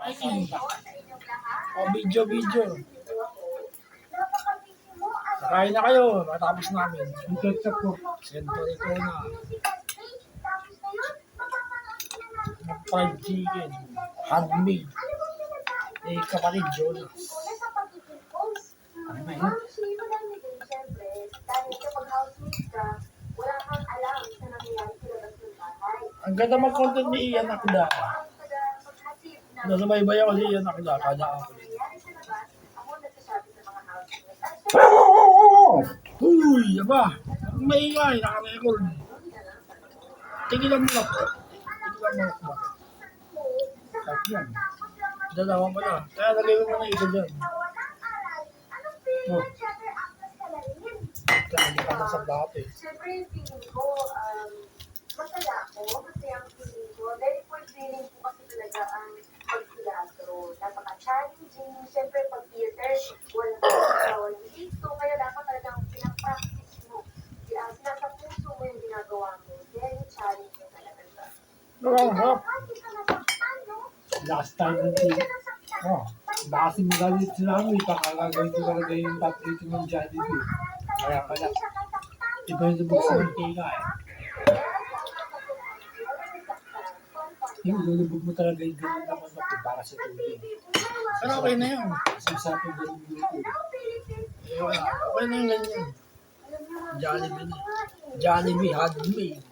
Ay, video. Kain na kayo, matapos namin. Yung ketchup ko. Sento ito na. Fried chicken. Handmade. Eh, kapatid Jonas. Ano yun? Ang ganda mag-content ni Ian Akda. Nasubaybay ako si Ian Akda. Kada ako. Uy, aba. Maingay, naka-record. Tigilan mo lang. At yan. Dalawa pala. Kaya lagay mo na ito dyan. Oh. Kaya hindi ka nasa dati. Siyempre yung feeling ko, masaya ako kasi ang feeling ko, very fulfilling po kasi talaga ang pag-teatro. Napaka-challenging. Siyempre pag theater, walang dito. Kaya dapat talagang pinapractice mo. Sinasa puso mo yung ginagawa mo. Very challenging talaga siya. Harap. Last time natin. Oh, bakit galit sila mo, ipakagagawin ko talaga yung top rating ng Jollibee. Kaya pala, iba yung lubog ng teka eh. Yung lulubog mo talaga yung gano'n naman natin para sa tubig. Pero okay na yun. Kasi sa akin gano'n yung lulubog. Okay na yung ganyan. Jollibee na. Jollibee handmade.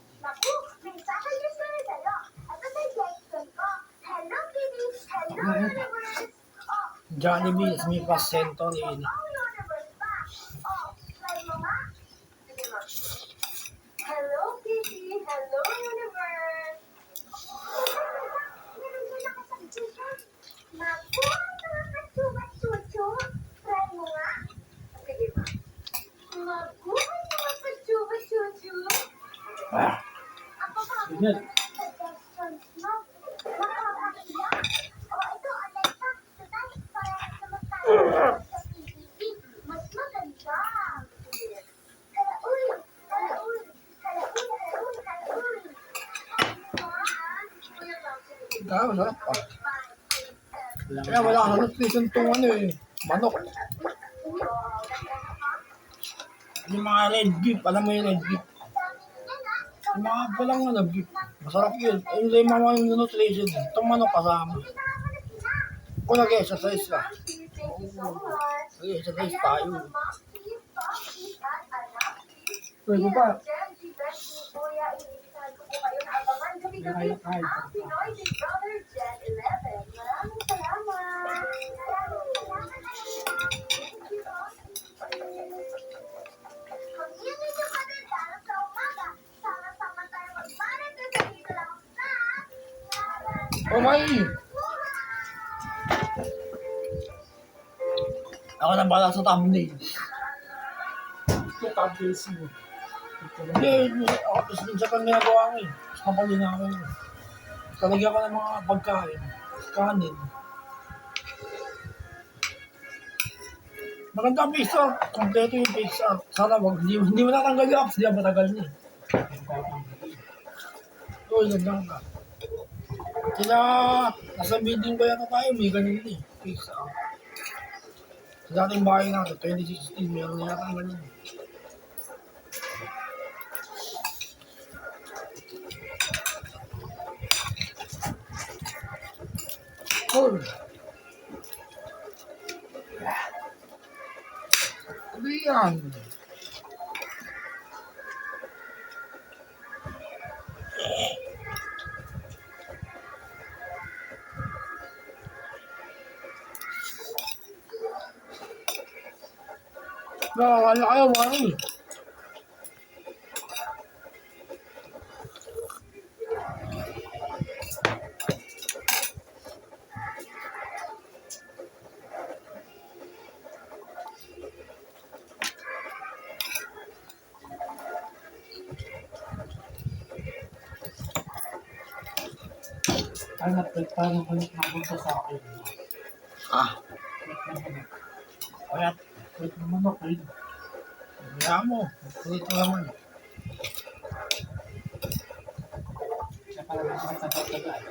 Jollibee is may pasento rin. Hello, Kitty. Hello, Universe. Naku, nakaka-chuba-chuchu. Try mo nga. Sige ba? Naku, nakaka-chuba-chuchu. Ako pa ang suggestions mo. Nakakaiyak. O, ito, Alexa. Total, para sa magkakaroon sa PBB. Mas maganda. Kaya, uy. Masarap pa. Kaya wala ka nutrition itong ano eh. Manok. Yung mga red beef, alam mo yung red beef. Yung mga palang ano, beef. Masarap yun. Yung lima mo yung nutrition eh. Itong manok kasama. Kung nag-exercise ka. Nag-exercise tayo. Pwede pa. Kahit. Oh my! Ako na bala sa thumbnail. Ito thumbnail mo. Hindi, ako minsan kang ginagawa ko eh. Mas mapalina ako yun. Talagyan ko ng mga pagkain. Kanin. Maganda ang pizza. Kompleto yung pizza. Sana wag, hindi mo natanggal yung apps. Hindi ang matagal niya. Oo, yun lang ka. Sila, nasa meeting ko yata tayo. May ganun eh. Pizza. Sa dating bahay natin, 2016, meron na yata ang ganun. Cool. Ano yan? Wala kayo, wala eh. Ay, paano ko napunta sa akin? Kaya, wait naman ako yun. Kaya mo, wait naman. Siya pala naman sa tagal-tagal.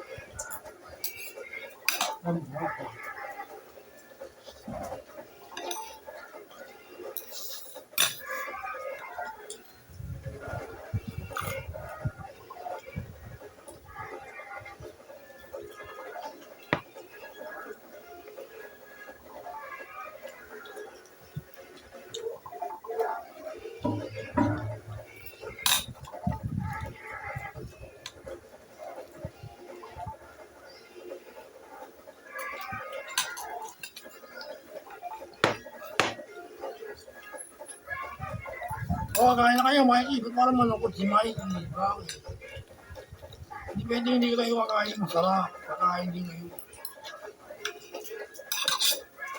Oo, kain na kayo, Mikey. Ba't parang malungkot si Mikey? Bakit? Hindi pwede hindi kayo kakain. Masarap. Kakain din kayo.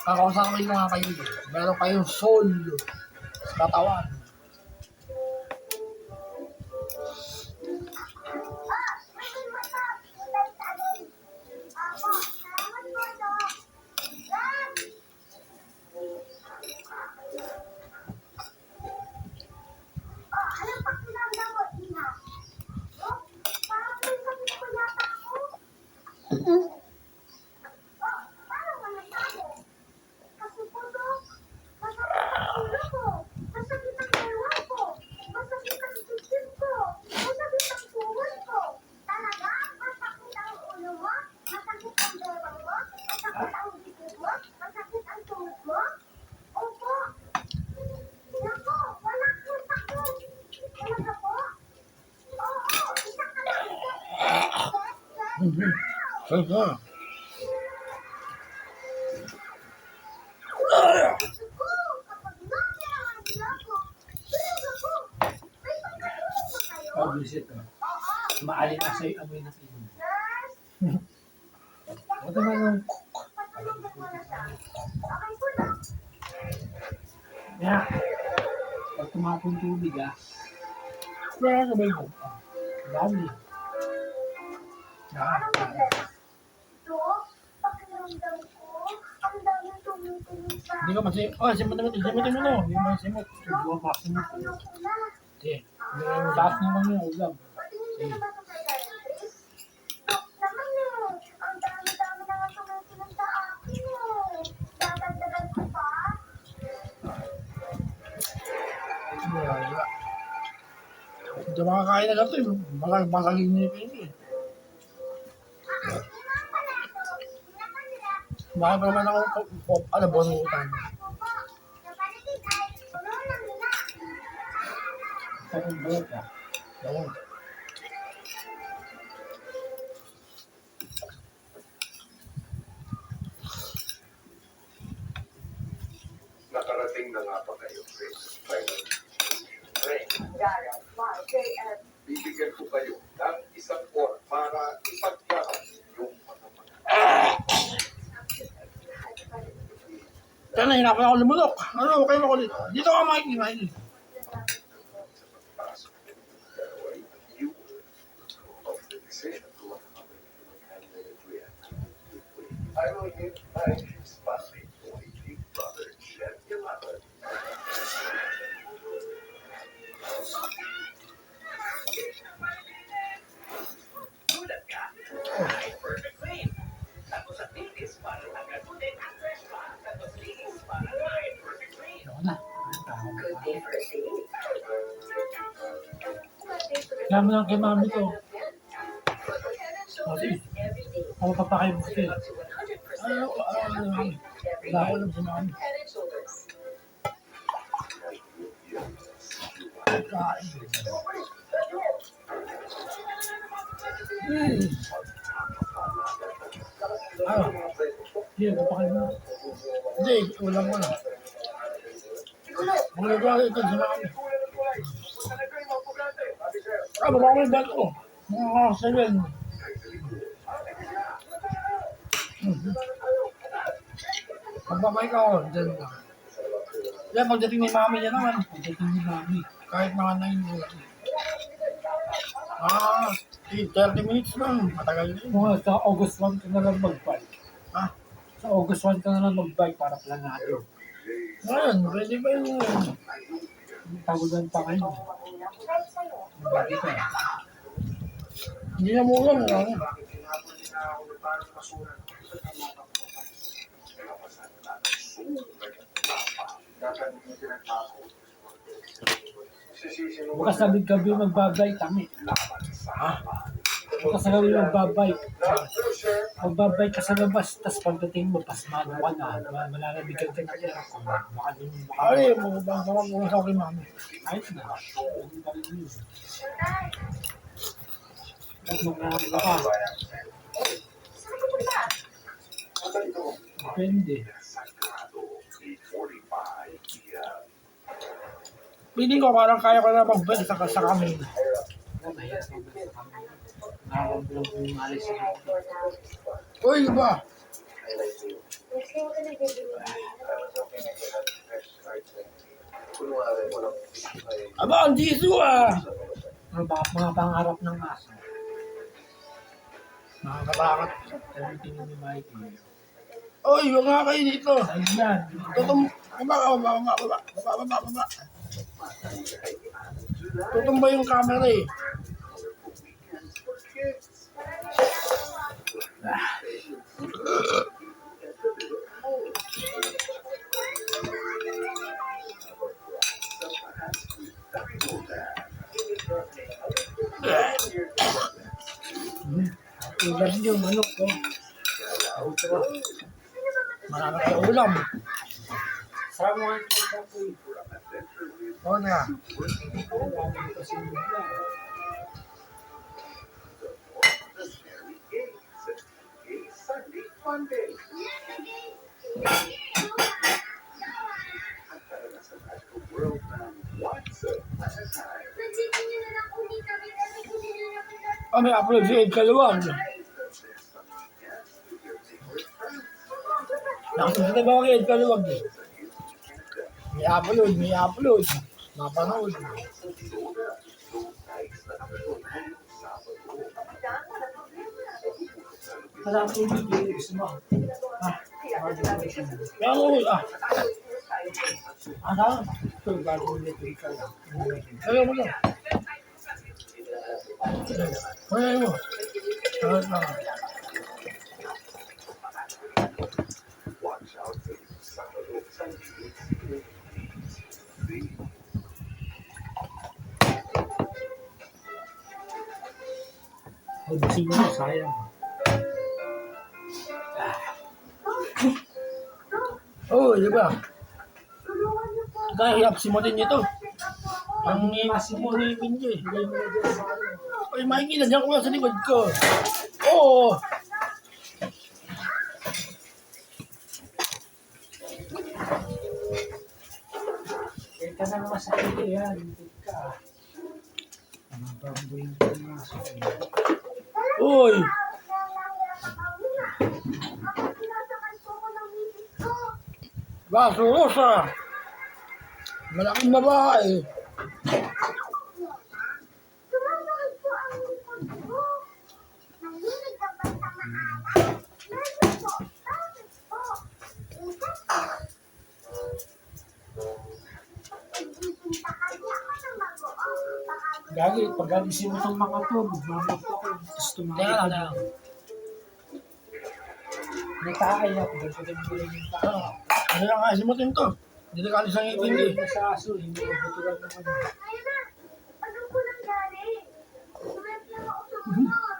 Kakausapin ko nga kayo. Meron kayong soul sa katawan. Saan? Visit ka. Maalin na sa'yo amoy ng ilong. Ito na lang. Yeah. Pag tumapong tubig kaya sabay mo. Dami. Hindi ka masih. Oh, simot mo. Hindi mo simot. Siguro masimot. Sige. Taas naman yung ulam. Sige. Hindi makakain na ganito eh. Masagin niya yung pinto eh. Bakit pa naman ako, bonong utang. Ang buhok ka. Gawin. Nakarating na nga pa kayo, Chris. Finally. Bibigyan ko kayo ng isang oras para ipaglaban yung mga Kaya nahirapan ako lumulok. Ano, kayo ako dito. Dito ka, Mikey. I will give my spotlight to my big brother, Chef Yolanda. Sulat ka. Ay, perfect cream. Tapos sa tilis para agad mo din ang fresh pa. Tapos linis para ay perfect cream. Ako na. Good day for a date. Kaya mo lang kay mami to. O, sige. Ako papakain mo siya. Wala ko lang si mami. Kain. Ano? Sige, papakain mo. Hindi, ulam mo na. Mga nagawa ito si mami. Baba ko yung bato ko. Mga seven. Pagbabay ka ako, dyan ka. Yan, pagdating ni mami niya naman. Pagdating ni mami. Kahit mga 9 oras. 30 minutes lang. Matagal na yun. Mga sa August 1 ka na lang mag-bike. Ha? Sa August 1 ka na lang mag-bike para planado. Ngayon, pwede ba yun? Tagulan pa kayo. Bakit ka? Hindi na mo ulam. Bakit tinapon nila ako na parang basura? Bukas na gabi magbabay kami. Ha? Bukas na gabi magbabay. Non-pusher. Magbabay ka sa labas, tapos pagdating mo, pasmado ka na. Malalabigan ka na yan. Baka dun, Ay, baka mo sa akin, mami. ayos na. Hindi pa rin yun. Tay, At mga ka, saan ka punta? depende. Piling ko parang kaya ko na mag-bed sa kami. Mahirap ang basta kami. Nakakampulang po yung alis sa akin. Uy, iba. Kasi mo ka nagbibigay. Aba, ang jiso ah. Mga pangarap ng aso. Nakakatakot. Sabi tingin ni Mikey. Uy, huwag nga kayo dito. Ayun yan. Baba. Tutumba yung camera eh. Ulan yung manok ko. Marami kayo ulam. Sama nga ito sa apoy. Oo na. Ang dami kasi nila. May upload si Ed Kaluwag. Nakasunod ba kay Ed Kaluwag eh? May upload. Mapanood. Marami yung video gusto mo. Kaya mo, Ano? Ito, bago nito ikaw lang. kaya mo lang. Kaya mo. Kaya mo. Ubusin mo na, sayang. Oo, di ba? Kahihap si mo din ito. Ang niyasi mo ni Pinje. Ay, makikita niya ko sa likod ko. Oo. Kaya ka na naman sa iyo yan. Hindi ka. Ang baboy ko nga sa iyo. Uy. Baso Rosa. Malaking babae. Gagi, pag-agising mo itong mga to, magmamak ako. Tapos tumawag Teka ko. lang. Natakay ako, dahil pagkagulan yung tao. Ano lang kasi mo din to? Hindi na kalis ang ipin eh. Hindi sa aso, hindi ko butulan naman. Ano ko nangyari? Suwerte lang ako sumunod.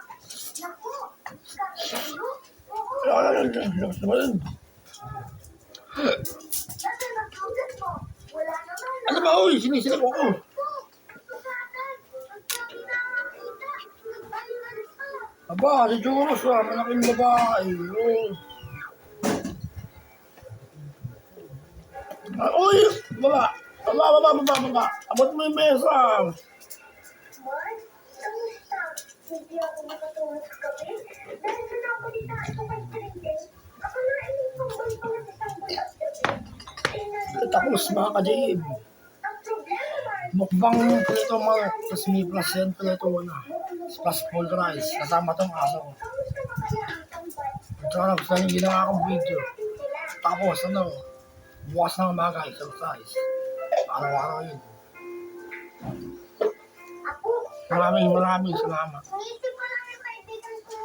Naku, kakasino? Oo, Labas naman yun. dati nagsugat mo. Wala naman. Ano ba, uy? Sinisilip ako. Aba, si Joros ah, malaking babae. Oh. Ah, uy! Baba! Abot mo yung mesa. Mark, kamusta? Hindi ako makatulog kagabi. Dahil sa napalitaan ko kay Trinity, ako na inipang balik ng isang bulat gabi. Tapos mga ka-JM. Ang problema, Mark, Mukbang ito mga plus may plus yan pala ito na. Plus full rice. Kasama tong aso ko. kamusta ba kaya ang tambay? At saka gusto niyo ginawa kong video. Natin sila. Tapos ano, bukas ng umaga, exercise. Araw-araw yun. Ako, Maraming salamat. kung